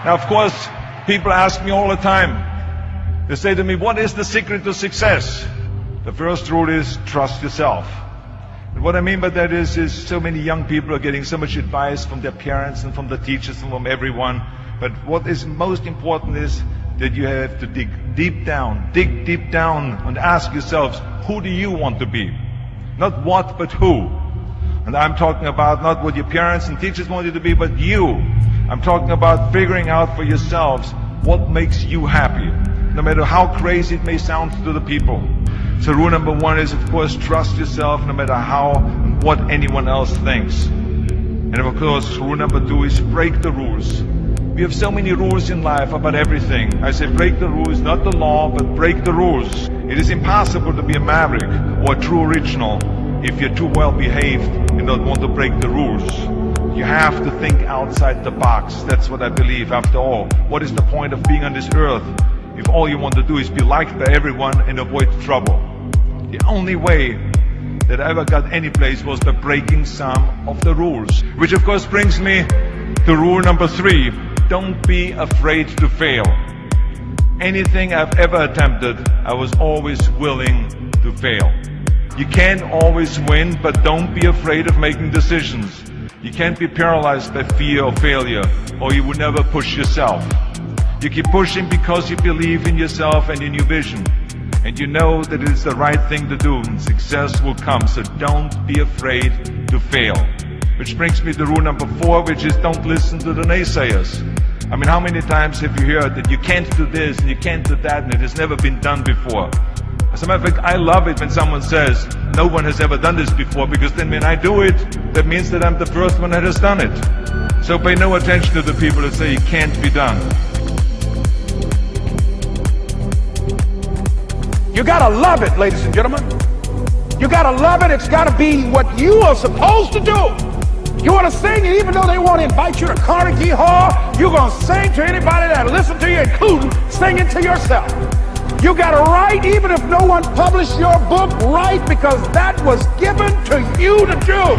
Now, of course, people ask me all the time. They say to me, what is the secret to success? The first rule is trust yourself. And what I mean by that is so many young people are getting so much advice from their parents and from the teachers and from everyone. But what is most important is that you have to dig deep down and ask yourselves, who do you want to be? Not what, but who. And I'm talking about not what your parents and teachers want you to be, but you. I'm talking about figuring out for yourselves what makes you happy, no matter how crazy it may sound to the people. So rule number one is, of course, trust yourself no matter how and what anyone else thinks. And of course, rule number two is break the rules. We have so many rules in life about everything. I say break the rules, not the law, but break the rules. It is impossible to be a maverick or a true original if you're too well behaved and don't want to break the rules. You have to think outside the box. That's what I believe. After all, what is the point of being on this earth if all you want to do is be liked by everyone and avoid trouble? The only way that I ever got any place was by breaking some of the rules. Which of course brings me to rule number three. Don't be afraid to fail. Anything I've ever attempted, I was always willing to fail. You can't always win, but don't be afraid of making decisions. You can't be paralyzed by fear or failure, or you will never push yourself. You keep pushing because you believe in yourself and in your vision. And you know that it is the right thing to do, and success will come. So don't be afraid to fail. Which brings me to rule number four, which is don't listen to the naysayers. I mean, how many times have you heard that you can't do this and you can't do that and it has never been done before? As a matter of fact, I love it when someone says, no one has ever done this before, because then when I do it, that means that I'm the first one that has done it. So pay no attention to the people that say it can't be done. You gotta love it, ladies and gentlemen. You gotta love it. It's gotta be what you are supposed to do. You want to sing, and even though they want to invite you to Carnegie Hall, you're going to sing to anybody that listens to you, including singing to yourself. You got to write, even if no one published your book, write, because that was given to you to do.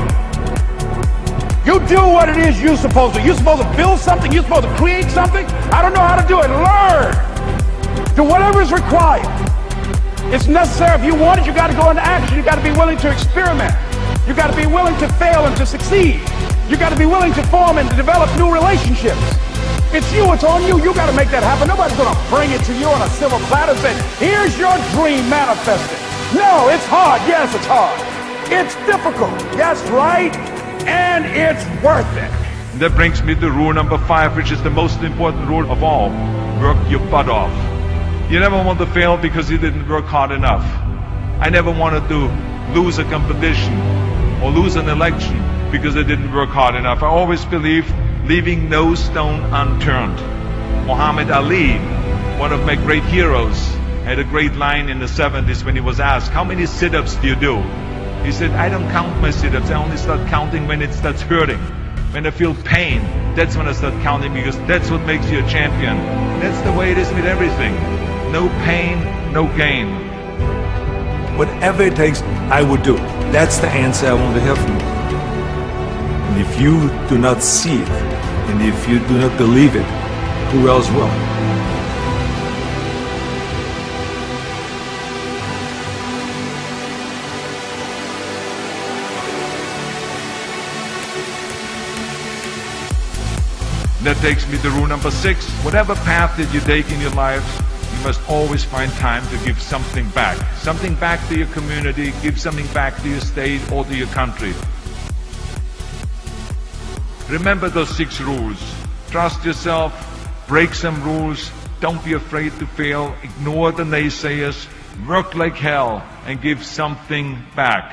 You do what it is you're supposed to. You're supposed to build something. You're supposed to create something. I don't know how to do it. Learn. Do whatever is required. It's necessary. If you want it, you got to go into action. You got to be willing to experiment. You got to be willing to fail and to succeed. You got to be willing to form and to develop new relationships. It's you, it's on you. You got to make that happen. Nobody's going to bring it to you on a silver platter and say, here's your dream manifested. No, it's hard. Yes, it's hard. It's difficult. Yes, right. And it's worth it. And that brings me to rule number five, which is the most important rule of all. Work your butt off. You never want to fail because you didn't work hard enough. I never wanted to lose a competition or lose an election because I didn't work hard enough. I always believed leaving no stone unturned. Muhammad Ali, one of my great heroes, had a great line in the 70s when he was asked, how many sit-ups do you do? He said, I don't count my sit-ups. I only start counting when it starts hurting. When I feel pain, that's when I start counting, because that's what makes you a champion. That's the way it is with everything. No pain, no gain. Whatever it takes, I would do. That's the answer I want to hear from you. And if you do not see it, and if you do not believe it, who else will? That takes me to rule number 6. Whatever path that you take in your life, you must always find time to give something back. Something back to your community, give something back to your state or to your country. Remember those 6 rules. Trust yourself, break some rules, don't be afraid to fail, ignore the naysayers, work like hell, and give something back.